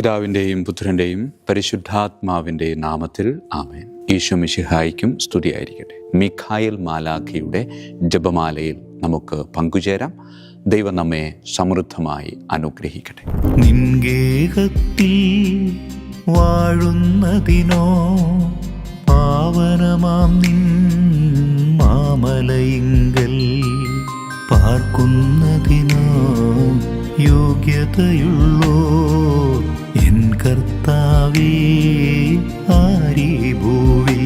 പിതാവിൻ്റെയും പുത്രൻ്റെയും പരിശുദ്ധാത്മാവിൻ്റെയും നാമത്തിൽ ആമേൻ. ഈശോ മിശിഹായ്ക്കും സ്തുതിയായിരിക്കട്ടെ. മിഖായേൽ മാലാഖയുടെ ജപമാലയിൽ നമുക്ക് പങ്കുചേരാം. ദൈവം നമ്മെ സമൃദ്ധമായി അനുഗ്രഹിക്കട്ടെ. നിൻഗേഹത്തിൽ വാഴുന്നതിനോ പാവനമാം നിൻ മാമലയിങ്കൽ പാർക്കുന്നതിനോ യോഗ്യതയുള്ളോ എൻ കർത്താവേ ആരീ ഭൂവിൽ.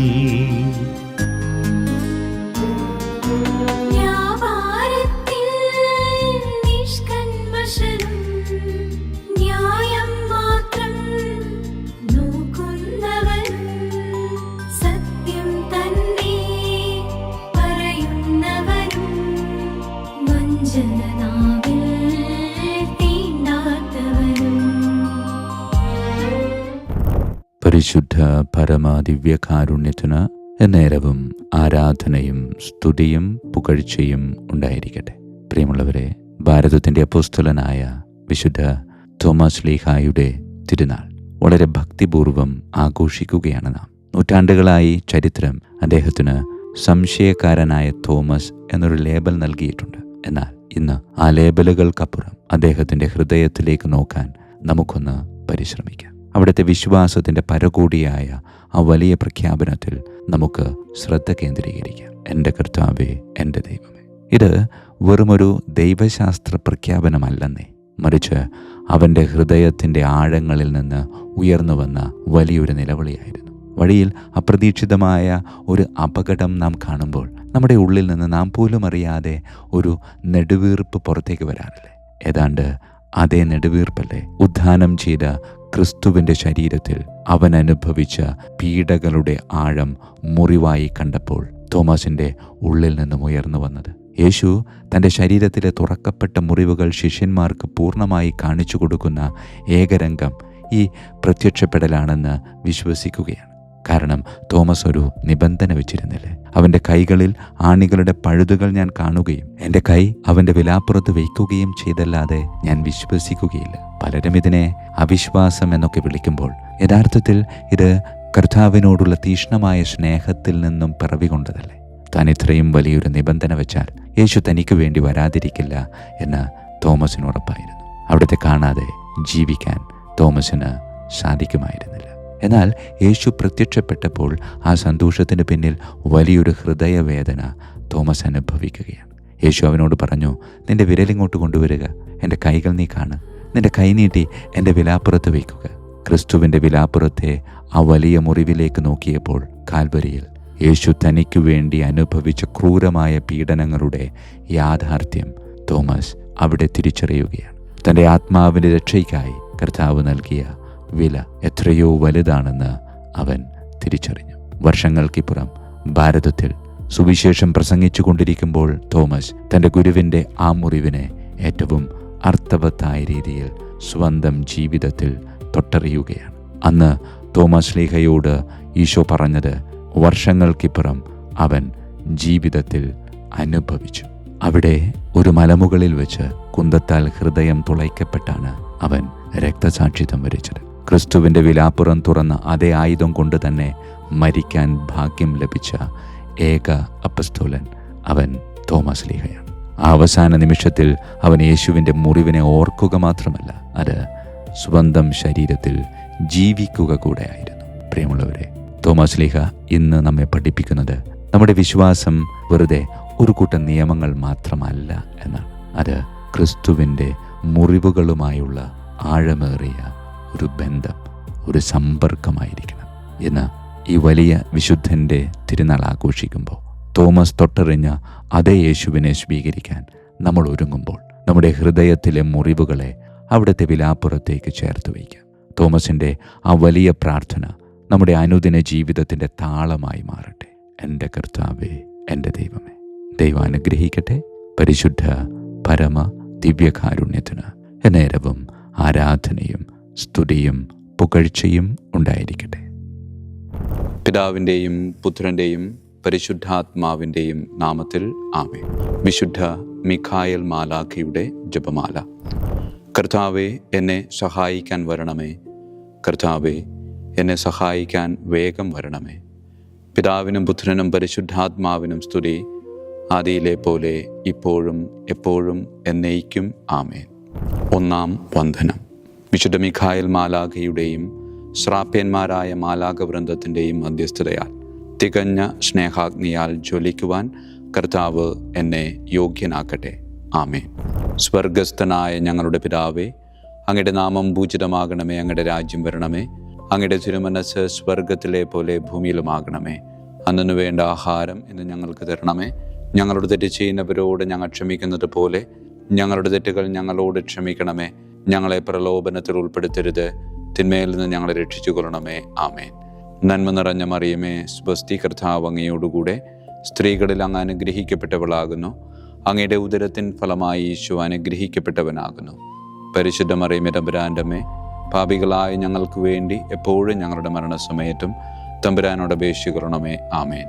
പരിശുദ്ധ പരമദിവ്യകാരുണ്യത്തിന് എന്നേരവും ആരാധനയും സ്തുതിയും പുകഴ്ചയും ഉണ്ടായിരിക്കട്ടെ. പ്രിയമുള്ളവരെ, ഭാരതത്തിൻ്റെ അപ്പോസ്തലനായ വിശുദ്ധ തോമസ് ശ്ലീഹായുടെ തിരുനാൾ വളരെ ഭക്തിപൂർവം ആഘോഷിക്കുകയാണ് നാം. നൂറ്റാണ്ടുകളായി ചരിത്രം അദ്ദേഹത്തിന് സംശയക്കാരനായ തോമസ് എന്നൊരു ലേബൽ നൽകിയിട്ടുണ്ട്. എന്നാൽ ഇന്ന് ആ ലേബലുകൾക്കപ്പുറം അദ്ദേഹത്തിൻ്റെ ഹൃദയത്തിലേക്ക് നോക്കാൻ നമുക്കൊന്ന് പരിശ്രമിക്കാം. അവിടുത്തെ വിശ്വാസത്തിൻ്റെ പരകോടിയായ ആ വലിയ പ്രഖ്യാപനത്തിൽ നമുക്ക് ശ്രദ്ധ കേന്ദ്രീകരിക്കാം. എൻ്റെ കർത്താവേ, എൻ്റെ ദൈവമേ. ഇത് വെറുമൊരു ദൈവശാസ്ത്ര പ്രഖ്യാപനമല്ലെന്നേ, മറിച്ച് അവൻ്റെ ഹൃദയത്തിൻ്റെ ആഴങ്ങളിൽ നിന്ന് ഉയർന്നു വന്ന വലിയൊരു നിലവിളിയായിരുന്നു. വഴിയിൽ അപ്രതീക്ഷിതമായ ഒരു അപകടം നാം കാണുമ്പോൾ നമ്മുടെ ഉള്ളിൽ നിന്ന് നാം പോലും അറിയാതെ ഒരു നെടുവീർപ്പ് പുറത്തേക്ക് വരാറില്ലേ? ഏതാണ്ട് അതേ നെടുവീർപ്പല്ലേ ഉദ്ധാനം ചെയ്ത ക്രിസ്തുവിൻ്റെ ശരീരത്തിൽ അവൻ അനുഭവിച്ച പീഡകളുടെ ആഴം മുറിവായി കണ്ടപ്പോൾ തോമസിൻ്റെ ഉള്ളിൽ നിന്നും ഉയർന്നു വന്നത്. യേശു തൻ്റെ ശരീരത്തിലെ തുറക്കപ്പെട്ട മുറിവുകൾ ശിഷ്യന്മാർക്ക് പൂർണ്ണമായി കാണിച്ചു കൊടുക്കുന്ന ഏകരംഗം ഈ പ്രത്യക്ഷപ്പെടലാണെന്ന് വിശ്വസിക്കുകയാണ്. കാരണം തോമസ് ഒരു നിബന്ധന വെച്ചിരുന്നില്ലേ? അവൻ്റെ കൈകളിൽ ആണികളുടെ പഴുതുകൾ ഞാൻ കാണുകയും എൻ്റെ കൈ അവൻ്റെ വിലാപ്പുറത്ത് വയ്ക്കുകയും ചെയ്തല്ലാതെ ഞാൻ വിശ്വസിക്കുകയില്ല. പലരും ഇതിനെ അവിശ്വാസം എന്നൊക്കെ വിളിക്കുമ്പോൾ യഥാർത്ഥത്തിൽ ഇത് കർത്താവിനോടുള്ള തീക്ഷ്ണമായ സ്നേഹത്തിൽ നിന്നും പിറവികൊണ്ടതല്ലേ? താൻ ഇത്രയും വലിയൊരു നിബന്ധന വെച്ചാൽ യേശു തനിക്ക് വേണ്ടി വരാതിരിക്കില്ല എന്ന് തോമസിന് ഉറപ്പായിരുന്നു. അവിടുത്തെ കാണാതെ ജീവിക്കാൻ തോമസിന് സാധിക്കുമായിരുന്നില്ല. എന്നാൽ യേശു പ്രത്യക്ഷപ്പെട്ടപ്പോൾ ആ സന്തോഷത്തിന് പിന്നിൽ വലിയൊരു ഹൃദയവേദന തോമസ് അനുഭവിക്കുകയാണ്. യേശു അവനോട് പറഞ്ഞു, നിന്റെ വിരലിങ്ങോട്ട് കൊണ്ടുവരിക, എൻ്റെ കൈകൾ നീ കാണ്, നിന്റെ കൈ നീട്ടി എൻ്റെ വിലാപ്പുറത്ത് വയ്ക്കുക. ക്രിസ്തുവിൻ്റെ വിലാപ്പുറത്തെ ആ വലിയ മുറിവിലേക്ക് നോക്കിയപ്പോൾ കാൽവരിയിൽ യേശു തനിക്ക് വേണ്ടി അനുഭവിച്ച ക്രൂരമായ പീഡനങ്ങളുടെ യാഥാർത്ഥ്യം തോമസ് അവിടെ തിരിച്ചറിയുകയാണ്. തൻ്റെ ആത്മാവിൻ്റെ രക്ഷയ്ക്കായി കർത്താവ് നൽകിയ വില എത്രയോ വലുതാണെന്ന് അവൻ തിരിച്ചറിഞ്ഞു. വർഷങ്ങൾക്കിപ്പുറം ഭാരതത്തിൽ സുവിശേഷം പ്രസംഗിച്ചു കൊണ്ടിരിക്കുമ്പോൾ തോമസ് തൻ്റെ ഗുരുവിൻ്റെ ആ മുറിവിനെ ഏറ്റവും അർത്ഥവത്തായ രീതിയിൽ സ്വന്തം ജീവിതത്തിൽ തൊട്ടറിയുകയാണ്. അന്ന് തോമസ് ശ്ലീഹയോട് ഈശോ പറഞ്ഞത് വർഷങ്ങൾക്കിപ്പുറം അവൻ ജീവിതത്തിൽ അനുഭവിച്ചു. അവിടെ ഒരു മലമുകളിൽ വെച്ച് കുന്തത്താൽ ഹൃദയം തുളയ്ക്കപ്പെട്ടാണ് അവൻ രക്തസാക്ഷിത്വം വരിച്ചത്. ക്രിസ്തുവിൻ്റെ വിലാപ്പുറം തുറന്ന അതേ ആയുധം കൊണ്ട് തന്നെ മരിക്കാൻ ഭാഗ്യം ലഭിച്ച ഏക അപ്പസ്തോലൻ അവൻ തോമസ് ശ്ലീഹയാണ്. ആ അവസാന നിമിഷത്തിൽ അവൻ യേശുവിൻ്റെ മുറിവിനെ ഓർക്കുക മാത്രമല്ല, അത് സ്വന്തം ശരീരത്തിൽ ജീവിക്കുക കൂടെ ആയിരുന്നു. പ്രിയമുള്ളവരെ, തോമസ് ശ്ലീഹ ഇന്ന് നമ്മെ പഠിപ്പിക്കുന്നത് നമ്മുടെ വിശ്വാസം വെറുതെ ഒരു കൂട്ടം നിയമങ്ങൾ മാത്രമല്ല എന്നാണ്. അത് ക്രിസ്തുവിൻ്റെ മുറിവുകളുമായുള്ള ആഴമേറിയ ഒരു ബന്ധം, ഒരു സമ്പർക്കമായിരിക്കണം. എന്ന് ഈ വലിയ വിശുദ്ധൻ്റെ തിരുനാൾ ആഘോഷിക്കുമ്പോൾ തോമസ് തൊട്ടറിഞ്ഞ അതേ യേശുവിനെ സ്വീകരിക്കാൻ നമ്മൾ ഒരുങ്ങുമ്പോൾ നമ്മുടെ ഹൃദയത്തിലെ മുറിവുകളെ അവിടുത്തെ വിലാപ്പുറത്തേക്ക് ചേർത്ത് വയ്ക്കാം. തോമസിൻ്റെ ആ വലിയ പ്രാർത്ഥന നമ്മുടെ അനുദിന ജീവിതത്തിൻ്റെ താളമായി മാറട്ടെ. എൻ്റെ കർത്താവേ, എൻ്റെ ദൈവമേ. ദൈവം അനുഗ്രഹിക്കട്ടെ. പരിശുദ്ധ പരമ ദിവ്യകാരുണ്യത്തിന് എന്നേരവും ആരാധനയും സ്തുതിയും പുകഴ്ചയും ഉണ്ടായിരിക്കട്ടെ. പിതാവിൻ്റെയും പുത്രൻ്റെയും പരിശുദ്ധാത്മാവിൻ്റെയും നാമത്തിൽ ആമേൻ. വിശുദ്ധ മിഖായേൽ മാലാഖയുടെ ജപമാല. കർത്താവേ, എന്നെ സഹായിക്കാൻ വരണമേ. കർത്താവേ, എന്നെ സഹായിക്കാൻ വേഗം വരണമേ. പിതാവിനും പുത്രനും പരിശുദ്ധാത്മാവിനും സ്തുതി, ആദിയിലെ പോലെ ഇപ്പോഴും എപ്പോഴും എന്നേക്കും ആമേൻ. ഒന്നാം വന്ദനം. വിശുദ്ധ മിഖായേൽ മാലാഖയുടെയും ശ്രാപ്യന്മാരായ മാലാഖവൃന്ദത്തിൻ്റെയും മധ്യസ്ഥതയാൽ തികഞ്ഞ സ്നേഹാഗ്നിയാൽ ജ്വലിക്കുവാൻ കർത്താവ് എന്നെ യോഗ്യനാക്കട്ടെ. ആമേൻ. സ്വർഗസ്ഥനായ ഞങ്ങളുടെ പിതാവേ, അങ്ങയുടെ നാമം പൂജിതമാകണമേ. അങ്ങയുടെ രാജ്യം വരണമേ. അങ്ങയുടെ തിരുമനസ്സ് സ്വർഗത്തിലെ പോലെ ഭൂമിയിലുമാകണമേ. അന്നു വേണ്ട ആഹാരം ഇന്ന് ഞങ്ങൾക്ക് തരണമേ. ഞങ്ങളുടെ തെറ്റ് ചെയ്യുന്നവരോട് ഞങ്ങൾ ക്ഷമിക്കുന്നത് പോലെ ഞങ്ങളുടെ തെറ്റുകൾ ഞങ്ങളോട് ക്ഷമിക്കണമേ. ഞങ്ങളെ പ്രലോഭനത്തിൽ ഉൾപ്പെടുത്തരുത്, തിന്മയിൽ നിന്ന് ഞങ്ങളെ രക്ഷിച്ചു കൊള്ളണമേ. ആമേൻ. നന്മ നിറഞ്ഞ മറിയമേ, സ്വസ്തി, കർത്താവ് അങ്ങയോടുകൂടെ സ്ത്രീകളിൽ അങ്ങ് അനുഗ്രഹിക്കപ്പെട്ടവളാകുന്നു. അങ്ങയുടെ ഉദരത്തിൻ ഫലമായി ഈശോ അനുഗ്രഹിക്കപ്പെട്ടവനാകുന്നു. പരിശുദ്ധ മറിയമേ, തമ്പുരാൻ്റെ അമ്മേ, പാപികളായ ഞങ്ങൾക്ക് വേണ്ടി എപ്പോഴും ഞങ്ങളുടെ മരണസമയത്തും തമ്പുരാനോട് അപേക്ഷിക്കണമേ. ആമേൻ.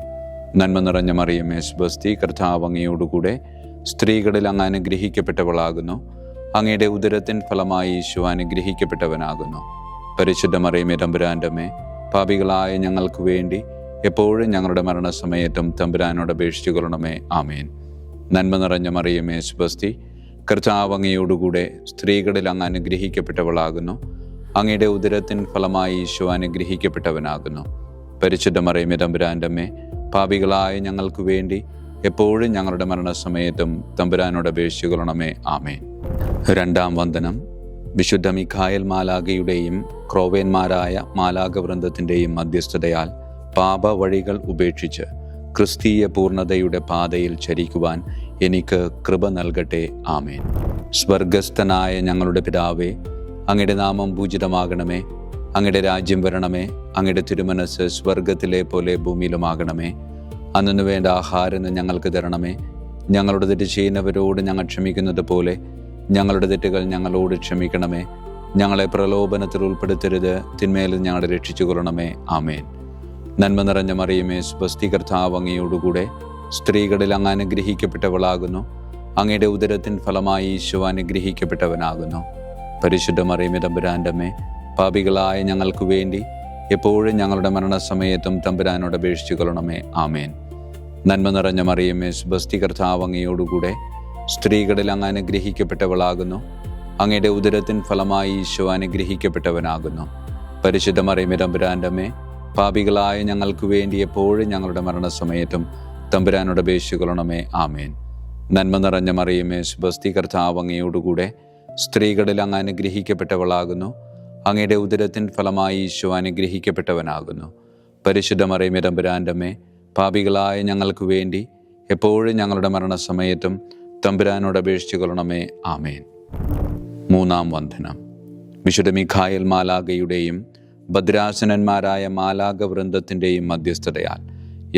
നന്മ നിറഞ്ഞ മറിയമേ, സ്വസ്തി, കർത്താവ് അങ്ങയോടുകൂടെ സ്ത്രീകളിൽ അങ്ങ് അനുഗ്രഹിക്കപ്പെട്ടവളാകുന്നു. അങ്ങയുടെ ഉദരത്തിൻ ഫലമായി ഈശോ അനുഗ്രഹിക്കപ്പെട്ടവനാകുന്നു. പരിശുദ്ധ മറിയമേ, തമ്പുരാൻ്റെ അമ്മേ, പാപികളായ ഞങ്ങൾക്ക് വേണ്ടി എപ്പോഴും ഞങ്ങളുടെ മരണസമയത്തും തമ്പുരാനോട് അപേക്ഷിച്ചുകൊള്ളണമേ. ആമേൻ. നന്മ നിറഞ്ഞ മറിയമേ, സ്വസ്തി, കർത്താവ് അങ്ങയോടുകൂടെ സ്ത്രീകളിൽ അങ്ങ് അനുഗ്രഹിക്കപ്പെട്ടവളാകുന്നു. അങ്ങയുടെ ഉദരത്തിൻ ഫലമായി ഈശോ അനുഗ്രഹിക്കപ്പെട്ടവനാകുന്നു. പരിശുദ്ധ മറിയമേ, തമ്പുരാൻ്റെ അമ്മേ, പാപികളായ ഞങ്ങൾക്ക് വേണ്ടി എപ്പോഴും ഞങ്ങളുടെ മരണസമയത്തും തമ്പുരാനോട് അപേക്ഷിച്ചുകൊള്ളണമേ. ആമേൻ. രണ്ടാം വന്ദനം. വിശുദ്ധ മിഖായേൽ മാലാഖയുടെയും ക്രോവേന്മാരായ മാലാഖവൃന്ദത്തിൻ്റെയും മധ്യസ്ഥതയാൽ പാപ വഴികൾ ഉപേക്ഷിച്ച് ക്രിസ്തീയ പൂർണ്ണതയുടെ പാതയിൽ ചരിക്കുവാൻ എനിക്ക് കൃപ നൽകട്ടെ. ആമേൻ. സ്വർഗസ്ഥനായ ഞങ്ങളുടെ പിതാവേ, അങ്ങയുടെ നാമം പൂജിതമാകണമേ. അങ്ങയുടെ രാജ്യം വരണമേ. അങ്ങയുടെ തിരുമനസ്സ് സ്വർഗത്തിലെ പോലെ ഭൂമിയിലുമാകണമേ. അന്നു വേണ്ട ആഹാരം ഞങ്ങൾക്ക് തരണമേ. ഞങ്ങളുടെ തെറ്റ് ചെയ്യുന്നവരോട് ഞങ്ങൾ ക്ഷമിക്കുന്നത് പോലെ ഞങ്ങളുടെ തെറ്റുകൾ ഞങ്ങളോട് ക്ഷമിക്കണമേ. ഞങ്ങളെ പ്രലോഭനത്തിൽ ഉൾപ്പെടുത്തരുത്, തിന്മയിൽ ഞങ്ങളെ രക്ഷിച്ചു കൊള്ളണമേ. ആമേൻ. നന്മ നിറഞ്ഞ മറിയമേ, സ്വസ്തി, കർത്താവ് അങ്ങയോടുകൂടെ സ്ത്രീകളിൽ അങ്ങ് അനുഗ്രഹിക്കപ്പെട്ടവളാകുന്നു. അങ്ങയുടെ ഉദരത്തിൻ ഫലമായി ഈശോ അനുഗ്രഹിക്കപ്പെട്ടവനാകുന്നു. പരിശുദ്ധ മറിയമേ, തമ്പുരാൻ്റെ അമ്മേ, പാപികളായ ഞങ്ങൾക്ക് വേണ്ടി എപ്പോഴും ഞങ്ങളുടെ മരണസമയത്തും തമ്പുരാനോട് അപേക്ഷിച്ചു കൊള്ളണമേ. ആമേൻ. നന്മ നിറഞ്ഞ മറിയമേ, സ്വസ്തി, കർത്താവ് അങ്ങയോടുകൂടെ സ്ത്രീകളിൽ അങ്ങ് അനുഗ്രഹിക്കപ്പെട്ടവളാകുന്നു. അങ്ങയുടെ ഉദരത്തിൻ ഫലമായി ഈശോ അനുഗ്രഹിക്കപ്പെട്ടവനാകുന്നു. പരിശുദ്ധ മറിയമേ, തമ്പുരാൻ്റെ അമ്മേ, പാപികളായ ഞങ്ങൾക്ക് വേണ്ടി എപ്പോഴും ഞങ്ങളുടെ മരണസമയത്തും തമ്പുരാനോട് അപേക്ഷിച്ചു കൊള്ളണമേ. ആമേൻ. നന്മ നിറഞ്ഞ മറിയമേ, സ്വസ്തി, കർത്താവ് അങ്ങയോടുകൂടെ സ്ത്രീകളിൽ അങ്ങ് അനുഗ്രഹിക്കപ്പെട്ടവളാകുന്നു. അങ്ങയുടെ ഉദരത്തിൻ ഫലമായി ഈശോ അനുഗ്രഹിക്കപ്പെട്ടവനാകുന്നു. പരിശുദ്ധ മറിയമേ, തമ്പുരാൻ്റെ അമ്മേ, പാപികളായ ഞങ്ങൾക്ക് വേണ്ടി എപ്പോഴും ഞങ്ങളുടെ മരണസമയത്തും തമ്പുരാനോട് അപേക്ഷിച്ചു കൊള്ളണമേ. ആമേൻ. മൂന്നാം വന്ദനം. വിശുദ്ധ മിഖായേൽ മാലാഖയുടെയും ഭദ്രാസനന്മാരായ മാലാഖവൃന്ദത്തിൻ്റെയും മധ്യസ്ഥതയാൽ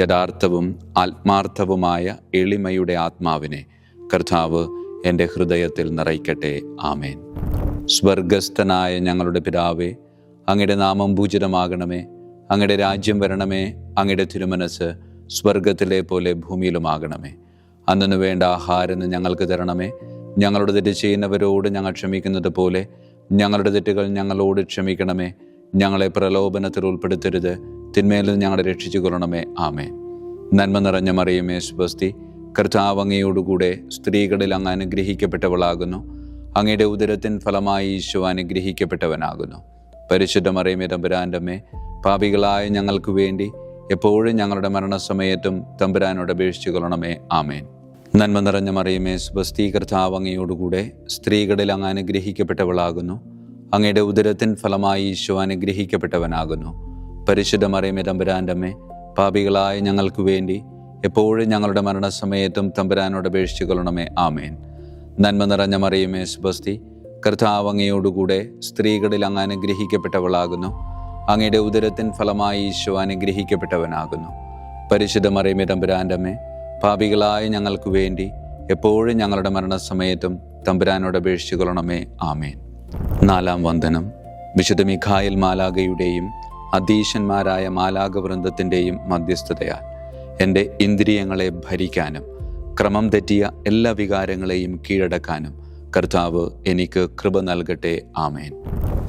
യഥാർത്ഥവും ആത്മാർത്ഥവുമായ എളിമയുടെ ആത്മാവിനെ കർത്താവ് എൻ്റെ ഹൃദയത്തിൽ നിറയ്ക്കട്ടെ. ആമേൻ. സ്വർഗസ്ഥനായ ഞങ്ങളുടെ പിതാവേ, അങ്ങയുടെ നാമം പൂജിതമാകണമേ. അങ്ങയുടെ രാജ്യം വരണമേ. അങ്ങയുടെ തിരുമനസ്സ് സ്വർഗത്തിലെ പോലെ ഭൂമിയിലുമാകണമേ. അന്നു വേണ്ട ആഹാരം ഞങ്ങൾക്ക് തരണമേ. ഞങ്ങളുടെ തെറ്റ് ചെയ്യുന്നവരോട് ഞങ്ങൾ ക്ഷമിക്കുന്നത് പോലെ ഞങ്ങളുടെ തെറ്റുകൾ ഞങ്ങളോട് ക്ഷമിക്കണമേ. ഞങ്ങളെ പ്രലോഭനത്തിൽ ഉൾപ്പെടുത്തരുത്, തിന്മയിൽ നിന്ന് ഞങ്ങളെ രക്ഷിച്ചു കൊള്ളണമേ. ആമേൻ. നന്മ നിറഞ്ഞ മറിയമേ, സ്വസ്തി, കർത്താവ് അങ്ങയോടുകൂടെ സ്ത്രീകളിൽ അങ്ങ് അനുഗ്രഹിക്കപ്പെട്ടവളാകുന്നു. അങ്ങയുടെ ഉദരത്തിൻ ഫലമായി ഈശോ അനുഗ്രഹിക്കപ്പെട്ടവനാകുന്നു. പരിശുദ്ധ മറിയമേ, തമ്പുരാൻ്റെ അമ്മേ, പാപികളായ ഞങ്ങൾക്ക് വേണ്ടി എപ്പോഴും ഞങ്ങളുടെ മരണസമയത്തും തമ്പുരാനോട് അപേക്ഷിച്ചു കൊള്ളണമേ. ആമേൻ. നന്മ നിറഞ്ഞ മറിയമേ, സ്വസ്തി, കർത്താവ് അങ്ങയോടുകൂടെ സ്ത്രീകളിൽ അങ്ങ് അനുഗ്രഹിക്കപ്പെട്ടവളാകുന്നു. അങ്ങയുടെ ഉദരത്തിൻ ഫലമായി ഈശോ അനുഗ്രഹിക്കപ്പെട്ടവനാകുന്നു. പരിശുദ്ധ മറിയമേ, തമ്പുരാൻ്റെ അമ്മേ, പാപികളായ ഞങ്ങൾക്ക് വേണ്ടി എപ്പോഴും ഞങ്ങളുടെ മരണസമയത്തും തമ്പുരാനോട് അപേക്ഷിച്ചു കൊള്ളണമേ. ആമേൻ. നന്മ നിറഞ്ഞ മറിയമേ, സ്വസ്തി, കർത്താവ് അങ്ങയോടുകൂടെ സ്ത്രീകളിൽ അങ്ങ് അനുഗ്രഹിക്കപ്പെട്ടവളാകുന്നു. അങ്ങയുടെ ഉദരത്തിൻ ഫലമായി ഈശോ അനുഗ്രഹിക്കപ്പെട്ടവനാകുന്നു. പരിശുദ്ധ മറിയമേ, തമ്പുരാൻ്റെ അമ്മേ, പാപികളായ ഞങ്ങൾക്ക് വേണ്ടി എപ്പോഴും ഞങ്ങളുടെ മരണസമയത്തും തമ്പുരാനോട് അപേക്ഷിച്ചു കൊള്ളണമേ. ആമേൻ. നാലാം വന്ദനം. വിശുദ്ധ മിഖായേൽ മാലാഖയുടെയും അധീശന്മാരായ മാലാഖവൃന്ദത്തിൻ്റെയും മധ്യസ്ഥതയാൽ എൻ്റെ ഇന്ദ്രിയങ്ങളെ ഭരിക്കാനും ക്രമം തെറ്റിയ എല്ലാ വികാരങ്ങളെയും കീഴടക്കാനും കർത്താവ് എനിക്ക് കൃപ നൽകട്ടെ. ആമേൻ.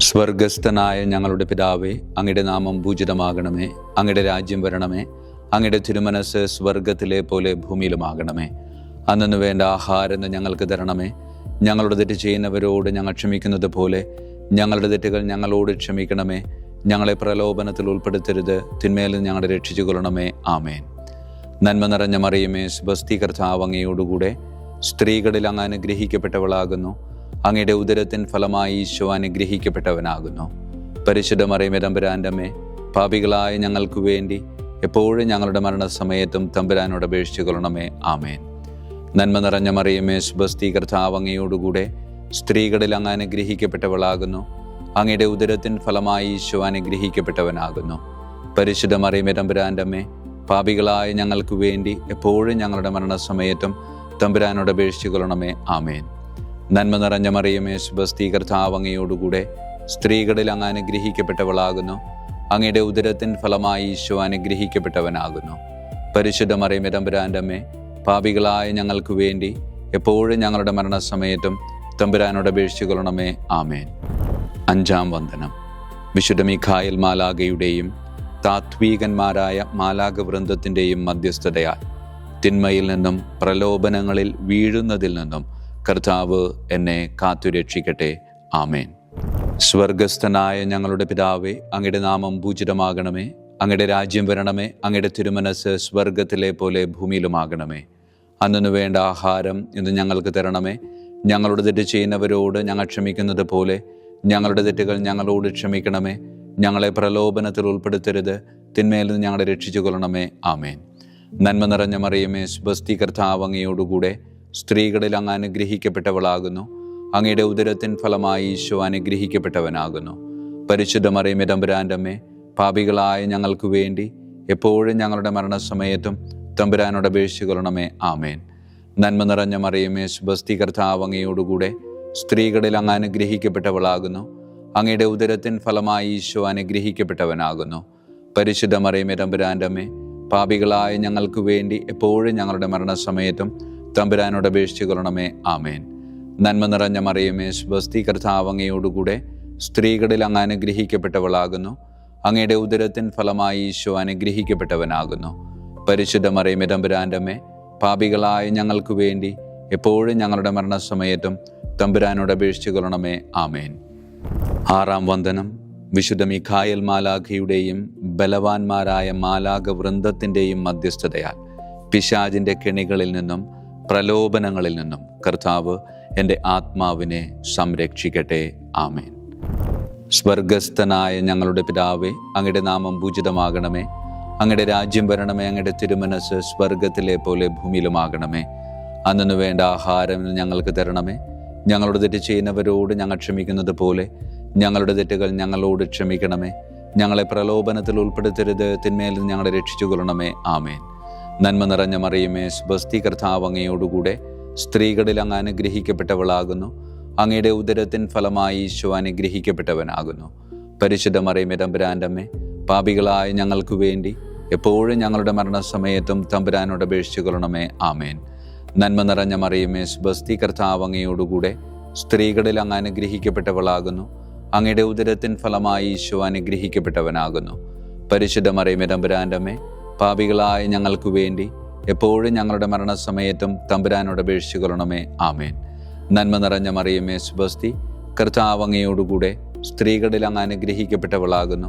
സ്വർഗസ്ഥനായ ഞങ്ങളുടെ പിതാവേ, അങ്ങയുടെ നാമം പൂജിതമാകണമേ. അങ്ങയുടെ രാജ്യം വരണമേ. അങ്ങയുടെ തിരുമനസ് സ്വർഗത്തിലെ പോലെ ഭൂമിയിലുമാകണമേ. അന്നു വേണ്ട ആഹാരം ഞങ്ങൾക്ക് തരണമേ. ഞങ്ങളുടെ തെറ്റ് ചെയ്യുന്നവരോട് ഞങ്ങൾ ക്ഷമിക്കുന്നത് പോലെ ഞങ്ങളുടെ തെറ്റുകൾ ഞങ്ങളോട് ക്ഷമിക്കണമേ. ഞങ്ങളെ പ്രലോഭനത്തിൽ ഉൾപ്പെടുത്തരുത്, തിന്മയിൽ ഞങ്ങളെ രക്ഷിച്ചു കൊള്ളണമേ. ആമേൻ. നന്മ നിറഞ്ഞ മറിയമേ, സ്വസ്തി, കർത്താവ് അങ്ങയോടുകൂടെ സ്ത്രീകളിൽ അങ്ങ് അനുഗ്രഹിക്കപ്പെട്ടവളാകുന്നു. അങ്ങയുടെ ഉദരത്തിൻ ഫലമായി ഈശോ അനുഗ്രഹിക്കപ്പെട്ടവനാകുന്നു. പരിശുദ്ധ മറിയമേ, തമ്പുരാന്റെ അമ്മേ, പാപികളായ ഞങ്ങൾക്ക് വേണ്ടി എപ്പോഴും ഞങ്ങളുടെ മരണസമയത്തും തമ്പുരാനോട് അപേക്ഷിച്ചു കൊള്ളണമേ. ആമേൻ. നന്മ നിറഞ്ഞ മറിയമേ, സ്വസ്തി, കർത്താവ് അങ്ങയോടുകൂടെ സ്ത്രീകളിൽ അങ്ങ് അനുഗ്രഹിക്കപ്പെട്ടവളാകുന്നു. അങ്ങയുടെ ഉദരത്തിൻ ഫലമായി ഈശോ അനുഗ്രഹിക്കപ്പെട്ടവനാകുന്നു. പരിശുദ്ധ മറിയമേ, തമ്പുരാന്റെ അമ്മേ, പാപികളായ ഞങ്ങൾക്ക് വേണ്ടി എപ്പോഴും ഞങ്ങളുടെ മരണസമയത്തും തമ്പുരാനോട് അപേക്ഷിച്ചു കൊള്ളണമേ. ആമേൻ. നന്മ നിറഞ്ഞ മറിയമേ, സ്വസ്തി, കർത്താവ് അങ്ങയോടുകൂടെ സ്ത്രീകളിൽ അങ്ങ് അനുഗ്രഹിക്കപ്പെട്ടവളാകുന്നു. അങ്ങയുടെ ഉദരത്തിൻ ഫലമായി ഈശോ അനുഗ്രഹിക്കപ്പെട്ടവനാകുന്നു. പരിശുദ്ധ മറിയമേ, തമ്പുരാന്റെ അമ്മേ, പാപികളായ ഞങ്ങൾക്ക് വേണ്ടി എപ്പോഴും ഞങ്ങളുടെ മരണസമയത്തും തമ്പുരാനോട് അപേക്ഷിച്ചു കൊള്ളണമേ. ആമേൻ. അഞ്ചാം വന്ദനം. വിശുദ്ധ മിഖായേൽ മാലാഖയുടെയും താത്വീകന്മാരായ മാലാഖ വൃന്ദത്തിൻ്റെയും മധ്യസ്ഥതയാൽ തിന്മയിൽ നിന്നും പ്രലോഭനങ്ങളിൽ വീഴുന്നതിൽ നിന്നും കർത്താവ് എന്നെ കാത്തുരക്ഷിക്കട്ടെ. ആമേൻ. സ്വർഗസ്ഥനായ ഞങ്ങളുടെ പിതാവേ, അങ്ങയുടെ നാമം പൂജിതമാകണമേ. അങ്ങയുടെ രാജ്യം വരണമേ. അങ്ങയുടെ തിരുമനസ് സ്വർഗത്തിലെ പോലെ ഭൂമിയിലുമാകണമേ. അന്നു വേണ്ട ആഹാരം ഇന്ന് ഞങ്ങൾക്ക് തരണമേ. ഞങ്ങളുടെ തെറ്റ് ചെയ്യുന്നവരോട് ഞങ്ങൾ ക്ഷമിക്കുന്നത് പോലെ ഞങ്ങളുടെ തെറ്റുകൾ ഞങ്ങളോട് ക്ഷമിക്കണമേ. ഞങ്ങളെ പ്രലോഭനത്തിൽ ഉൾപ്പെടുത്തരുത്, തിന്മയിൽ നിന്ന് ഞങ്ങളെ രക്ഷിച്ചു കൊള്ളണമേ. ആമേൻ. നന്മ നിറഞ്ഞ മറിയമേ, സ്വസ്തി, കർത്താവ് അങ്ങയോടുകൂടെ സ്ത്രീകളിൽ അങ്ങ് അനുഗ്രഹിക്കപ്പെട്ടവളാകുന്നു. അങ്ങയുടെ ഉദരത്തിൻ ഫലമായി ഈശോ അനുഗ്രഹിക്കപ്പെട്ടവനാകുന്നു. പരിശുദ്ധ മറിയമേ, തമ്പുരാന്റെ അമ്മേ, പാപികളായ ഞങ്ങൾക്ക് വേണ്ടി എപ്പോഴും ഞങ്ങളുടെ മരണസമയത്തും തമ്പുരാനോട് അപേക്ഷിച്ചു കൊള്ളണമേ. ആമേൻ. നന്മ നിറഞ്ഞ മറിയമേ, സ്വസ്തി, കർത്താവ് അങ്ങയോടുകൂടെ സ്ത്രീകളിൽ അങ്ങ് അനുഗ്രഹിക്കപ്പെട്ടവളാകുന്നു. അങ്ങയുടെ ഉദരത്തിൻ ഫലമായി ഈശോ അനുഗ്രഹിക്കപ്പെട്ടവനാകുന്നു. പരിശുദ്ധ മറിയമേ, തമ്പുരാന്റെ അമ്മേ, പാപികളായ ഞങ്ങൾക്ക് വേണ്ടി എപ്പോഴും ഞങ്ങളുടെ മരണസമയത്തും തമ്പുരാനോട് അപേക്ഷിച്ചു കൊള്ളണമേ. ആമേൻ. നന്മ നിറഞ്ഞ മറിയമേ, സ്വസ്തി, കർത്താവ് അങ്ങയോടുകൂടെ സ്ത്രീകളിൽ അങ്ങ് അനുഗ്രഹിക്കപ്പെട്ടവളാകുന്നു. അങ്ങയുടെ ഉദരത്തിൻ ഫലമായി ഈശോ അനുഗ്രഹിക്കപ്പെട്ടവനാകുന്നു. പരിശുദ്ധ മറിയമേ, തമ്പുരാന്റെ അമ്മേ, പാപികളായ ഞങ്ങൾക്ക് വേണ്ടി എപ്പോഴും ഞങ്ങളുടെ മരണസമയത്തും തമ്പുരാനോട് അപേക്ഷിച്ചു കൊള്ളണമേ. ആമേൻ. ആറാം വന്ദനം. വിശുദ്ധ മിഖായേൽ മാലാഖയുടെയും ബലവാന്മാരായ മാലാഖ വൃന്ദത്തിൻ്റെയും മധ്യസ്ഥതയാൽ പിശാചിൻ്റെ കെണികളിൽ നിന്നും പ്രലോഭനങ്ങളിൽ നിന്നും കർത്താവ് എൻ്റെ ആത്മാവിനെ സംരക്ഷിക്കട്ടെ. ആമേൻ. സ്വർഗസ്ഥനായ ഞങ്ങളുടെ പിതാവേ, അങ്ങയുടെ നാമം പൂജിതമാകണമേ. അങ്ങയുടെ രാജ്യം വരണമേ. അങ്ങയുടെ തിരുമനസ് സ്വർഗത്തിലെ പോലെ ഭൂമിയിലുമാകണമേ. അന്നു വേണ്ട ആഹാരം ഞങ്ങൾക്ക് തരണമേ. ഞങ്ങളുടെ തെറ്റ് ചെയ്യുന്നവരോട് ഞങ്ങൾ ക്ഷമിക്കുന്നത് പോലെ ഞങ്ങളുടെ തെറ്റുകൾ ഞങ്ങളോട് ക്ഷമിക്കണമേ. ഞങ്ങളെ പ്രലോഭനത്തിൽ ഉൾപ്പെടുത്തരുത്, തിന്മയിൽ നിന്ന് ഞങ്ങളെ രക്ഷിച്ചു കൊള്ളണമേ. ആമേൻ. നന്മ നിറഞ്ഞ മറിയമേ, സ്വസ്തി, കർത്താവ് അങ്ങയോടുകൂടെ സ്ത്രീകളിൽ അങ്ങ് അനുഗ്രഹിക്കപ്പെട്ടവളാകുന്നു. അങ്ങയുടെ ഉദരത്തിൻ ഫലമായി ഈശോ അനുഗ്രഹിക്കപ്പെട്ടവനാകുന്നു. പരിശുദ്ധ മറിയമേ, തമ്പുരാന്റെ അമ്മേ, പാപികളായ ഞങ്ങൾക്ക് വേണ്ടി എപ്പോഴും ഞങ്ങളുടെ മരണസമയത്തും തമ്പുരാനോട് അപേക്ഷിച്ചു കൊള്ളണമേ. ആമേൻ. നന്മ നിറഞ്ഞ മറിയമേ, സ്വസ്തി, കർത്താവ് അങ്ങയോടുകൂടെ സ്ത്രീകളിൽ അങ്ങ് അനുഗ്രഹിക്കപ്പെട്ടവളാകുന്നു. അങ്ങയുടെ ഉദരത്തിൻ ഫലമായി ഈശോ അനുഗ്രഹിക്കപ്പെട്ടവനാകുന്നു. പരിശുദ്ധ മറിയമേ, തമ്പുരാന്റെ അമ്മേ, പാപികളായ ഞങ്ങൾക്ക് വേണ്ടി എപ്പോഴും ഞങ്ങളുടെ മരണസമയത്തും തമ്പുരാനോട് അപേക്ഷിച്ചു കൊള്ളണമേ. ആമേൻ. നന്മ നിറഞ്ഞ മറിയമേ, സ്വസ്തി, കർത്താവ് അങ്ങയോടുകൂടെ സ്ത്രീകളിൽ അങ്ങ് അനുഗ്രഹിക്കപ്പെട്ടവളാകുന്നു.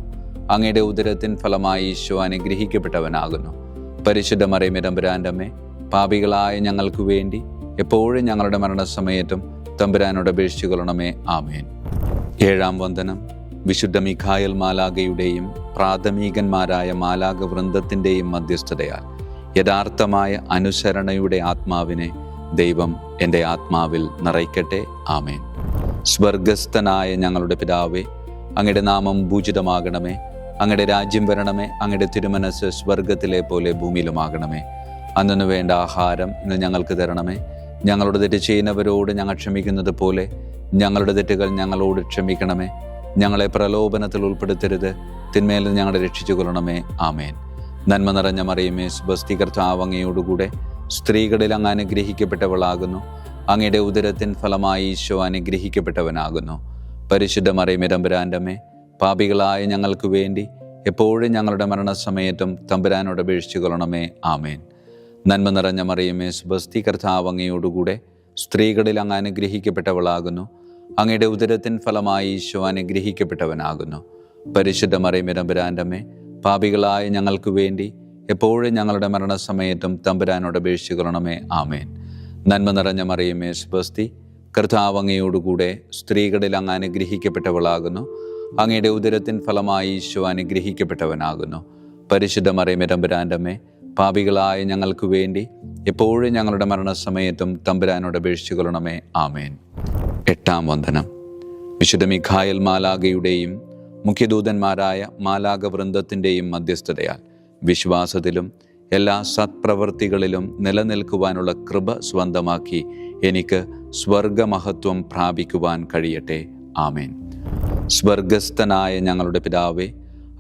അങ്ങയുടെ ഉദരത്തിൻ ഫലമായി ഈശോ അനുഗ്രഹിക്കപ്പെട്ടവനാകുന്നു. പരിശുദ്ധ മറിയമേ, തമ്പുരാന്റെ അമ്മേ, പാപികളായ ഞങ്ങൾക്ക് വേണ്ടി എപ്പോഴും ഞങ്ങളുടെ മരണസമയത്തും തമ്പുരാനോട് അപേക്ഷിച്ചു കൊള്ളണമേ. ആമേൻ. ഏഴാം വന്ദനം. വിശുദ്ധ മിഖായേൽ മാലാഖയുടെയും പ്രാഥമികന്മാരായ മാലാഖ വൃന്ദത്തിൻ്റെയും മധ്യസ്ഥതയാൽ യഥാർത്ഥമായ അനുസരണയുടെ ആത്മാവിനെ ദൈവം എൻ്റെ ആത്മാവിൽ നിറയ്ക്കട്ടെ. ആമേൻ. സ്വർഗസ്ഥനായ ഞങ്ങളുടെ പിതാവേ, അങ്ങയുടെ നാമം പൂജിതമാകണമേ. അങ്ങയുടെ രാജ്യം വരണമേ. അങ്ങയുടെ തിരുമനസ് സ്വർഗത്തിലെ പോലെ ഭൂമിയിലുമാകണമേ. അന്നു വേണ്ട ആഹാരം ഇന്ന് ഞങ്ങൾക്ക് തരണമേ. ഞങ്ങളുടെ തെറ്റ് ചെയ്യുന്നവരോട് ഞങ്ങൾ ക്ഷമിക്കുന്നത് പോലെ ഞങ്ങളുടെ തെറ്റുകൾ ഞങ്ങളോട് ക്ഷമിക്കണമേ. ഞങ്ങളെ പ്രലോഭനത്തിൽ ഉൾപ്പെടുത്തരുത്, തിന്മയിൽ നിന്ന് ഞങ്ങളെ രക്ഷിച്ചു കൊള്ളണമേ. ആമേൻ. നന്മ നിറഞ്ഞ മറിയമേ, സ്വസ്തി, കർത്താവ് അങ്ങയോടുകൂടെ സ്ത്രീകളിൽ അങ്ങ് അനുഗ്രഹിക്കപ്പെട്ടവളാകുന്നു. അങ്ങയുടെ ഉദരത്തിൻ ഫലമായി ഈശോ അനുഗ്രഹിക്കപ്പെട്ടവനാകുന്നു. പരിശുദ്ധ മറിയമേ തമ്പുരാൻ്റെ അമ്മേ, പാപികളായ ഞങ്ങൾക്ക് വേണ്ടി എപ്പോഴും ഞങ്ങളുടെ മരണസമയത്തും തമ്പുരാനോട് അപേക്ഷിച്ചു കൊള്ളണമേ. ആമേൻ. നന്മ നിറഞ്ഞ മറിയമേ സുബസ്തി, കർത്താവ് അങ്ങയോടുകൂടെ സ്ത്രീകളിൽ അങ്ങ് അനുഗ്രഹിക്കപ്പെട്ടവളാകുന്നു. അങ്ങയുടെ ഉദരത്തിൻ ഫലമായി ഈശോ അനുഗ്രഹിക്കപ്പെട്ടവനാകുന്നു. പരിശുദ്ധ മറിയമേ തമ്പുരാൻ്റെ അമ്മേ, പാപികളായ ഞങ്ങൾക്ക് വേണ്ടി എപ്പോഴും ഞങ്ങളുടെ മരണസമയത്തും തമ്പുരാനോട് അപേക്ഷിച്ചു കൊള്ളണമേ. ആമേൻ. നന്മ നിറഞ്ഞ മറിയമേ സുബസ്തി, കർത്താവ് അങ്ങയോടുകൂടെ സ്ത്രീകളിൽ അങ്ങ് അനുഗ്രഹിക്കപ്പെട്ടവളാകുന്നു. അങ്ങയുടെ ഉദരത്തിൻ ഫലമായി ഈശോ അനുഗ്രഹിക്കപ്പെട്ടവനാകുന്നു. പരിശുദ്ധ മറിയമേ തമ്പുരാൻ്റെ അമ്മേ, പാപികളായ ഞങ്ങൾക്ക് വേണ്ടി എപ്പോഴും ഞങ്ങളുടെ മരണസമയത്തും തമ്പുരാനോട് അപേക്ഷിച്ചു കൊള്ളണമേ. ആമേൻ. എട്ടാം വന്ദനം. വിശുദ്ധ മിഖായേൽ മാലാഖയുടെയും മുഖ്യദൂതന്മാരായ മാലാഖ വൃന്ദത്തിൻ്റെയും മധ്യസ്ഥതയാൽ വിശ്വാസത്തിലും എല്ലാ സത്പ്രവൃത്തികളിലും നിലനിൽക്കുവാനുള്ള കൃപ സ്വന്തമാക്കി എനിക്ക് സ്വർഗമഹത്വം പ്രാപിക്കുവാൻ കഴിയട്ടെ. ആമേൻ. സ്വർഗസ്ഥനായ ഞങ്ങളുടെ പിതാവേ,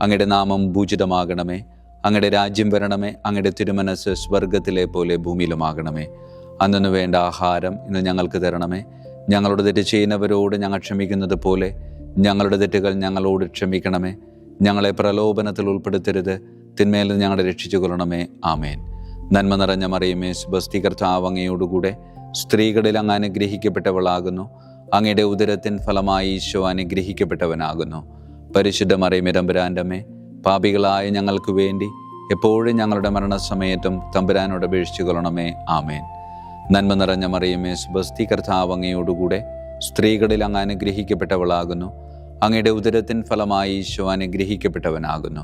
അങ്ങയുടെ നാമം പൂജിതമാകണമേ. അങ്ങയുടെ രാജ്യം വരണമേ. അങ്ങയുടെ തിരുമനസ് സ്വർഗത്തിലെ പോലെ ഭൂമിയിലുമാകണമേ. അന്നു വേണ്ട ആഹാരം ഇന്ന് ഞങ്ങൾക്ക് തരണമേ. ഞങ്ങളുടെ തെറ്റ് ചെയ്യുന്നവരോട് ഞങ്ങൾ ക്ഷമിക്കുന്നത് പോലെ ഞങ്ങളുടെ തെറ്റുകൾ ഞങ്ങളോട് ക്ഷമിക്കണമേ. ഞങ്ങളെ പ്രലോഭനത്തിൽ ഉൾപ്പെടുത്തരുത്, തിന്മയിൽ നിന്ന് ഞങ്ങളെ രക്ഷിച്ചു കൊള്ളണമേ. ആമേൻ. നന്മ നിറഞ്ഞ മറിയമേ സുബസ്തി, കർത്താവ് അങ്ങയോടുകൂടെ സ്ത്രീകളിൽ അങ്ങ് അനുഗ്രഹിക്കപ്പെട്ടവളാകുന്നു. അങ്ങയുടെ ഉദരത്തിൻ ഫലമായി ഈശോ അനുഗ്രഹിക്കപ്പെട്ടവനാകുന്നു. പരിശുദ്ധ മറിയമേ തമ്പുരാൻ്റെ അമ്മേ, പാപികളായ ഞങ്ങൾക്ക് വേണ്ടി എപ്പോഴും ഞങ്ങളുടെ മരണസമയത്തും തമ്പുരാനോട് അപേക്ഷിച്ചു കൊള്ളണമേ. ആമേൻ. നന്മ നിറഞ്ഞ മറിയമേ സുബസ്തി, കർത്താവ് അങ്ങയോടുകൂടെ സ്ത്രീകളിൽ അങ്ങ് അനുഗ്രഹിക്കപ്പെട്ടവളാകുന്നു. അങ്ങയുടെ ഉദരത്തിൻ ഫലമായി ഈശോ അനുഗ്രഹിക്കപ്പെട്ടവനാകുന്നു.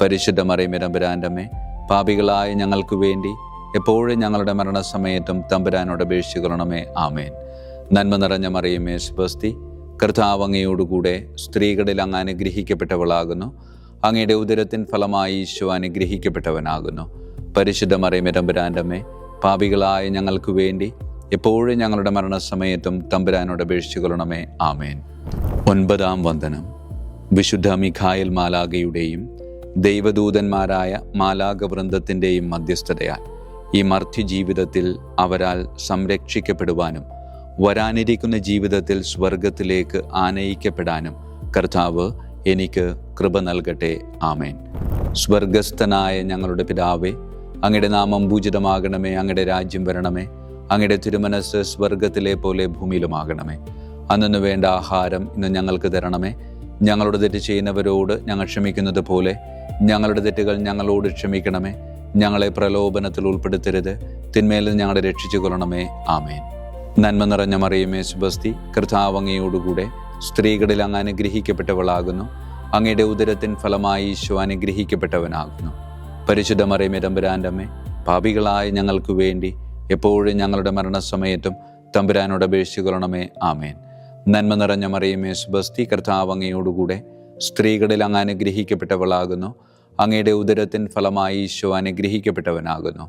പരിശുദ്ധ മറിയമേ തമ്പുരാൻ്റെ അമ്മേ, പാപികളായ ഞങ്ങൾക്ക് വേണ്ടി എപ്പോഴും ഞങ്ങളുടെ മരണസമയത്തും തമ്പുരാനോട് അപേക്ഷിച്ചു കൊള്ളണമേ. ആമേൻ. നന്മ നിറഞ്ഞ മറിയമേ സുബസ്തി, കർത്താവ് അങ്ങയോടുകൂടെ സ്ത്രീകളിൽ അങ്ങ് അനുഗ്രഹിക്കപ്പെട്ടവളാകുന്നു. അങ്ങയുടെ ഉദരത്തിൻ ഫലമായി ഈശോ അനുഗ്രഹിക്കപ്പെട്ടവനാകുന്നു. പരിശുദ്ധ മറിയമേ തമ്പുരാൻ്റെ അമ്മേ, പാപികളായ ഞങ്ങൾക്ക് വേണ്ടി എപ്പോഴും ഞങ്ങളുടെ മരണസമയത്തും തമ്പുരാനോട് അപേക്ഷിച്ചു കൊള്ളണമേ. ആമേൻ. ഒൻപതാം വന്ദനം. വിശുദ്ധ മിഖായേൽ മാലാഖയുടെയും ദൈവദൂതന്മാരായ മാലാഖ വൃന്ദത്തിൻ്റെയും മധ്യസ്ഥതയാൽ ഈ മർത്യു ജീവിതത്തിൽ അവരാൽ സംരക്ഷിക്കപ്പെടുവാനും വരാനിരിക്കുന്ന ജീവിതത്തിൽ സ്വർഗത്തിലേക്ക് ആനയിക്കപ്പെടാനും കർത്താവ് എനിക്ക് കൃപ നൽകട്ടെ. ആമേൻ. സ്വർഗസ്ഥനായ ഞങ്ങളുടെ പിതാവേ, അങ്ങയുടെ നാമം പൂജിതമാകണമേ. അങ്ങയുടെ രാജ്യം വരണമേ. അങ്ങയുടെ തിരുമനസ് സ്വർഗത്തിലെ പോലെ ഭൂമിയിലുമാകണമേ. അന്നു വേണ്ട ആഹാരം ഇന്ന് ഞങ്ങൾക്ക് തരണമേ. ഞങ്ങളുടെ തെറ്റ് ചെയ്യുന്നവരോട് ഞങ്ങൾ ക്ഷമിക്കുന്നത് പോലെ ഞങ്ങളുടെ തെറ്റുകൾ ഞങ്ങളോട് ക്ഷമിക്കണമേ. ഞങ്ങളെ പ്രലോഭനത്തിൽ ഉൾപ്പെടുത്തരുത്, തിന്മയിൽ നിന്ന് ഞങ്ങളെ രക്ഷിച്ചു കൊള്ളണമേ. ആമേൻ. നന്മ നിറഞ്ഞ മറിയമേ സുബസ്തി, കർത്താവ് അങ്ങയോടുകൂടെ സ്ത്രീകളിൽ അങ്ങ് അനുഗ്രഹിക്കപ്പെട്ടവളാകുന്നു. അങ്ങയുടെ ഉദരത്തിൻ ഫലമായി ഈശോ അനുഗ്രഹിക്കപ്പെട്ടവനാകുന്നു. പരിശുദ്ധ മറിയമേ തമ്പുരാൻ്റെ അമ്മേ, പാപികളായ ഞങ്ങൾക്ക് വേണ്ടി എപ്പോഴും ഞങ്ങളുടെ മരണസമയത്തും തമ്പുരാനോട് അപേക്ഷിച്ചു കൊള്ളണമേ. ആമേൻ. നന്മ നിറഞ്ഞ മറിയമേ സുബസ്തി, കർത്താവ് അങ്ങയോടുകൂടെ സ്ത്രീകളിൽ അങ്ങ് അനുഗ്രഹിക്കപ്പെട്ടവളാകുന്നു. അങ്ങയുടെ ഉദരത്തിൻ ഫലമായി ഈശോ അനുഗ്രഹിക്കപ്പെട്ടവനാകുന്നു.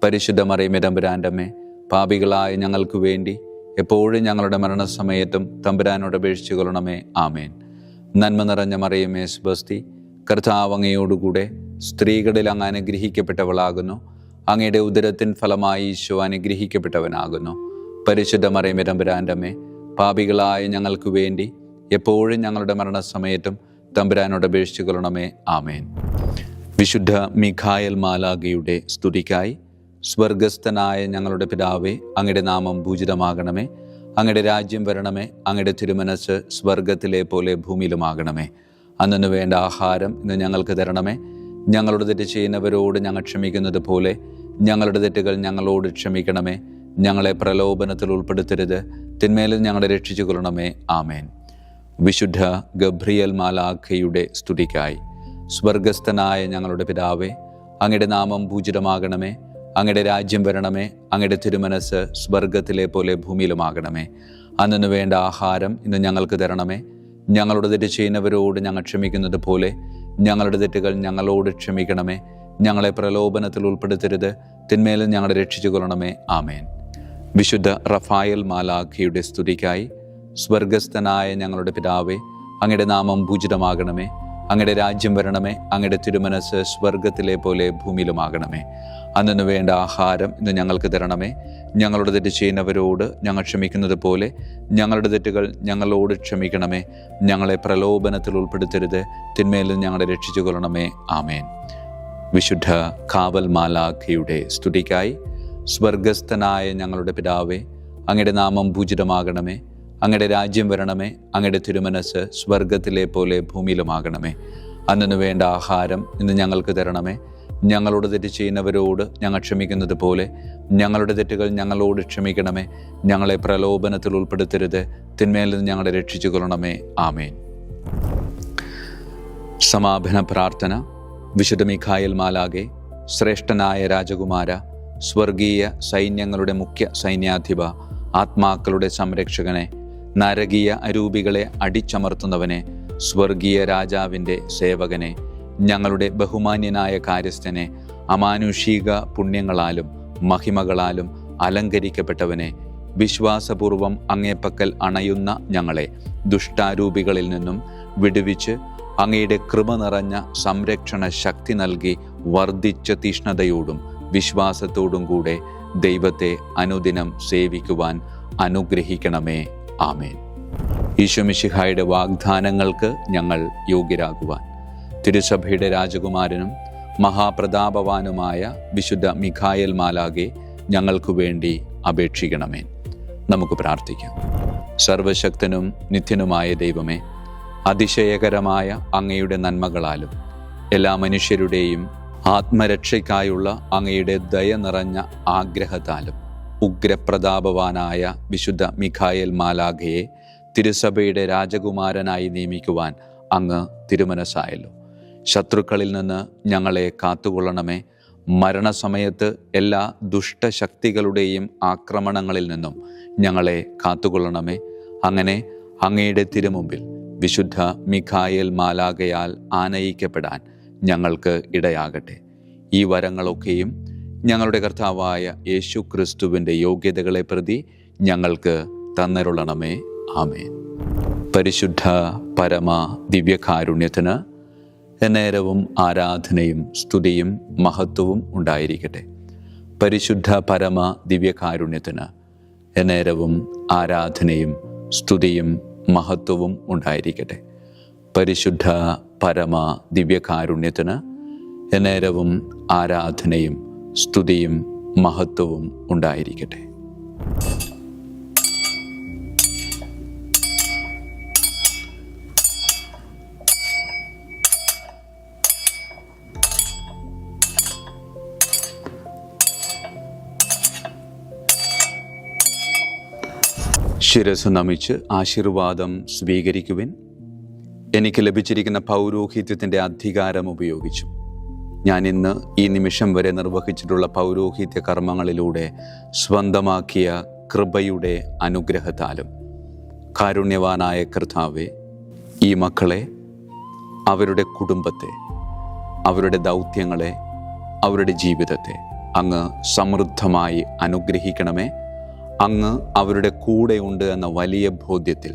പരിശുദ്ധ മറിയമേ തമ്പുരാൻ്റെ അമ്മേ, പാപികളായ ഞങ്ങൾക്ക് വേണ്ടി എപ്പോഴും ഞങ്ങളുടെ മരണസമയത്തും തമ്പുരാനോട് അപേക്ഷിച്ചു കൊള്ളണമേ. ആമേൻ. നന്മ നിറഞ്ഞ മറിയമേ സുബസ്തി, കർത്താവ് അങ്ങയോടുകൂടെ സ്ത്രീകളിൽ അങ്ങ് അനുഗ്രഹിക്കപ്പെട്ടവളാകുന്നു. അങ്ങയുടെ ഉദരത്തിൻ ഫലമായി ഈശോ അനുഗ്രഹിക്കപ്പെട്ടവനാകുന്നു. പരിശുദ്ധ മറിയമേ തമ്പുരാൻ്റെ അമ്മേ, പാപികളായ ഞങ്ങൾക്ക് വേണ്ടി എപ്പോഴും ഞങ്ങളുടെ മരണസമയത്തും തമ്പുരാനോട് അപേക്ഷിച്ചു കൊള്ളണമേ. ആമേൻ. വിശുദ്ധ മിഖായേൽ മാലാഖയുടെ സ്തുതിക്കായി സ്വർഗസ്ഥനായ ഞങ്ങളുടെ പിതാവേ, അങ്ങയുടെ നാമം പൂജിതമാകണമേ. അങ്ങയുടെ രാജ്യം വരണമേ. അങ്ങയുടെ തിരുമനസ് സ്വർഗത്തിലെ പോലെ ഭൂമിയിലുമാകണമേ. അന്നു വേണ്ട ആഹാരം ഇന്ന് ഞങ്ങൾക്ക് തരണമേ. ഞങ്ങളുടെ തെറ്റ് ചെയ്യുന്നവരോട് ഞങ്ങൾ ക്ഷമിക്കുന്നത് പോലെ ഞങ്ങളുടെ തെറ്റുകൾ ഞങ്ങളോട് ക്ഷമിക്കണമേ. ഞങ്ങളെ പ്രലോഭനത്തിൽ ഉൾപ്പെടുത്തരുത്, തിന്മയിൽ ഞങ്ങളെ രക്ഷിച്ചു കൊള്ളണമേ. ആമേൻ. വിശുദ്ധ ഗബ്രിയേൽ മാലാഖയുടെ സ്തുതിക്കായി സ്വർഗസ്ഥനായ ഞങ്ങളുടെ പിതാവേ, അങ്ങയുടെ നാമം പൂജിതമാകണമേ. അങ്ങയുടെ രാജ്യം വരണമേ. അങ്ങയുടെ തിരുമനസ് സ്വർഗത്തിലെ പോലെ ഭൂമിയിലുമാകണമേ. അന്നു വേണ്ട ആഹാരം ഇന്ന് ഞങ്ങൾക്ക് തരണമേ. ഞങ്ങളുടെ തെറ്റ് ചെയ്യുന്നവരോട് ഞങ്ങൾ ക്ഷമിക്കുന്നത് പോലെ ഞങ്ങളുടെ തെറ്റുകൾ ഞങ്ങളോട് ക്ഷമിക്കണമേ. ഞങ്ങളെ പ്രലോഭനത്തിൽ ഉൾപ്പെടുത്തരുത്, തിന്മയിൽ ഞങ്ങളെ രക്ഷിച്ചു കൊള്ളണമേ. ആമേൻ. വിശുദ്ധ റഫായേൽ മാലാഖയുടെ സ്തുതിക്കായി സ്വർഗസ്ഥനായ ഞങ്ങളുടെ പിതാവേ, അങ്ങയുടെ നാമം പൂജിതമാകണമേ. അങ്ങയുടെ രാജ്യം വരണമേ. അങ്ങയുടെ തിരുമനസ് സ്വർഗത്തിലെ പോലെ ഭൂമിയിലുമാകണമേ. അന്നു വേണ്ട ആഹാരം ഇന്ന് ഞങ്ങൾക്ക് തരണമേ. ഞങ്ങളുടെ തെറ്റ് ചെയ്യുന്നവരോട് ഞങ്ങൾ ക്ഷമിക്കുന്നത് പോലെ ഞങ്ങളുടെ തെറ്റുകൾ ഞങ്ങളോട് ക്ഷമിക്കണമേ. ഞങ്ങളെ പ്രലോഭനത്തിൽ ഉൾപ്പെടുത്തരുത്, തിന്മയിൽ ഞങ്ങളെ രക്ഷിച്ചു കൊള്ളണമേ. ആമേൻ. വിശുദ്ധ കാവൽ മാലാഖയുടെ സ്തുതിക്കായി. സ്വർഗസ്ഥനായ ഞങ്ങളുടെ പിതാവേ, അങ്ങയുടെ നാമം പൂജിതമാകണമേ. അങ്ങയുടെ രാജ്യം വരണമേ. അങ്ങയുടെ തിരുമനസ് സ്വർഗത്തിലെ പോലെ ഭൂമിയിലുമാകണമേ. അന്നു വേണ്ട ആഹാരം ഇന്ന് ഞങ്ങൾക്ക് തരണമേ. ഞങ്ങളോട് തെറ്റ് ചെയ്യുന്നവരോട് ഞങ്ങൾ ക്ഷമിക്കുന്നത് പോലെ ഞങ്ങളുടെ തെറ്റുകൾ ഞങ്ങളോട് ക്ഷമിക്കണമേ. ഞങ്ങളെ പ്രലോഭനത്തിൽ ഉൾപ്പെടുത്തരുത്, തിന്മയിൽ നിന്ന് ഞങ്ങളെ രക്ഷിച്ചു കൊള്ളണമേ. ആമേൻ. സമാപന പ്രാർത്ഥന. വിശുദ്ധ മിഖായേൽ മാലാഖേ, ശ്രേഷ്ഠനായ രാജകുമാര, സ്വർഗീയ സൈന്യങ്ങളുടെ മുഖ്യ സൈന്യാധിപ, ആത്മാക്കളുടെ സംരക്ഷകനെ, നരകീയ അരൂപികളെ അടിച്ചമർത്തുന്നവനെ, സ്വർഗീയ രാജാവിൻ്റെ സേവകനെ, ഞങ്ങളുടെ ബഹുമാന്യനായ കാര്യസ്ഥനെ, അമാനുഷിക പുണ്യങ്ങളാലും മഹിമകളാലും അലങ്കരിക്കപ്പെട്ടവനെ, വിശ്വാസപൂർവം അങ്ങേപ്പക്കൽ അണയുന്ന ഞങ്ങളെ ദുഷ്ടാരൂപികളിൽ നിന്നും വിടുവിച്ച് അങ്ങയുടെ കൃപ നിറഞ്ഞ സംരക്ഷണ ശക്തി നൽകി വർദ്ധിച്ച തീഷ്ണതയോടും വിശ്വാസത്തോടും കൂടെ ദൈവത്തെ അനുദിനം സേവിക്കുവാൻ അനുഗ്രഹിക്കണമേ. ആമേൻ. ഈശോ മിശിഹായുടെ വാഗ്ദാനങ്ങൾക്ക് ഞങ്ങൾ യോഗ്യരാകുവാൻ തിരുസഭയുടെ രാജകുമാരനും മഹാപ്രതാപവാനുമായ വിശുദ്ധ മിഖായേൽ മാലാഖേ, ഞങ്ങൾക്ക് വേണ്ടി അപേക്ഷിക്കണമേ. നമുക്ക് പ്രാർത്ഥിക്കാം. സർവശക്തനും നിത്യനുമായ ദൈവമേ, അതിശയകരമായ അങ്ങയുടെ നന്മകളാലും എല്ലാ മനുഷ്യരുടെയും ആത്മരക്ഷയ്ക്കായുള്ള അങ്ങയുടെ ദയ നിറഞ്ഞ ആഗ്രഹത്താലും ഉഗ്രപ്രതാപവാനായ വിശുദ്ധ മിഖായേൽ മാലാഖയെ തിരുസഭയുടെ രാജകുമാരനായി നിയമിക്കുവാൻ അങ്ങ് തിരുമനസ്സായല്ലോ. ശത്രുക്കളിൽ നിന്ന് ഞങ്ങളെ കാത്തുകൊള്ളണമേ. മരണസമയത്ത് എല്ലാ ദുഷ്ടശക്തികളുടെയും ആക്രമണങ്ങളിൽ നിന്നും ഞങ്ങളെ കാത്തുകൊള്ളണമേ. അങ്ങനെ അങ്ങയുടെ തിരുമുമ്പിൽ വിശുദ്ധ മിഖായേൽ മാലാഖയാൽ ആനയിക്കപ്പെടാൻ ഞങ്ങൾക്ക് ഇടയാകട്ടെ. ഈ വരങ്ങളൊക്കെയും ഞങ്ങളുടെ കർത്താവായ യേശു ക്രിസ്തുവിൻ്റെ യോഗ്യതകളെ പ്രതി ഞങ്ങൾക്ക് തന്നരുളണമേ. ആമേൻ. പരിശുദ്ധ പരമ ദിവ്യകാരുണ്യത്തിന് എന്നേരവും ആരാധനയും സ്തുതിയും മഹത്വവും ഉണ്ടായിരിക്കട്ടെ. പരിശുദ്ധ പരമ ദിവ്യകാരുണ്യത്തിന് എന്നേരവും ആരാധനയും സ്തുതിയും മഹത്വവും ഉണ്ടായിരിക്കട്ടെ. പരിശുദ്ധ പരമ ദിവ്യകാരുണ്യത്തിന് എന്നേരവും ആരാധനയും സ്തുതിയും മഹത്വവും ഉണ്ടായിരിക്കട്ടെ. ശിരസ് നമിച്ച് ആശീർവാദം സ്വീകരിക്കുവിൻ. എനിക്ക് ലഭിച്ചിരിക്കുന്ന പൗരോഹിത്യത്തിൻ്റെ അധികാരം ഉപയോഗിച്ചു ഞാൻ ഇന്ന് ഈ നിമിഷം വരെ നിർവഹിച്ചിട്ടുള്ള പൗരോഹിത്യ കർമ്മങ്ങളിലൂടെ സ്വന്തമാക്കിയ കൃപയുടെ അനുഗ്രഹത്താലും കാരുണ്യവാനായ കർത്താവേ, ഈ മക്കളെ, അവരുടെ കുടുംബത്തെ, അവരുടെ ദൗത്യങ്ങളെ, അവരുടെ ജീവിതത്തെ അങ്ങ് സമൃദ്ധമായി അനുഗ്രഹിക്കണമേ. അങ്ങ് അവരുടെ കൂടെ ഉണ്ട് എന്ന വലിയ ബോധ്യത്തിൽ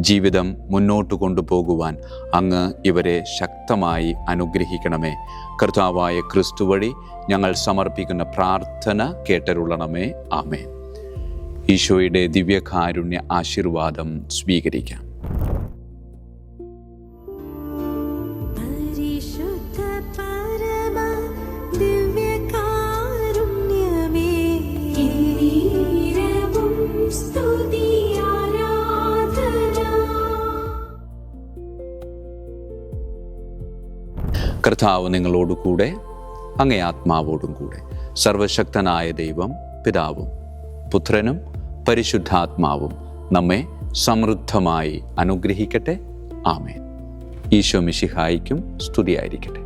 ജീവിതം മുന്നോട്ട് കൊണ്ടുപോകുവാൻ അങ്ങ് ഇവരെ ശക്തമായി അനുഗ്രഹിക്കണമേ. കർത്താവായ ക്രിസ്തു വഴി ഞങ്ങൾ സമർപ്പിക്കുന്ന പ്രാർത്ഥന കേട്ടരുളണമേ. ആമേൻ. ഈശോയുടെ ദിവ്യകാരുണ്യ ആശീർവാദം സ്വീകരിക്കാം. കർത്താവ് നിങ്ങളോടു കൂടെ, അങ്ങേ ആത്മാവോടും കൂടെ. സർവശക്തനായ ദൈവം പിതാവും പുത്രനും പരിശുദ്ധാത്മാവും നമ്മെ സമൃദ്ധമായി അനുഗ്രഹിക്കട്ടെ. ആമേൻ. ഈശോ മിശിഹായിക്കും സ്തുതിയായിരിക്കട്ടെ.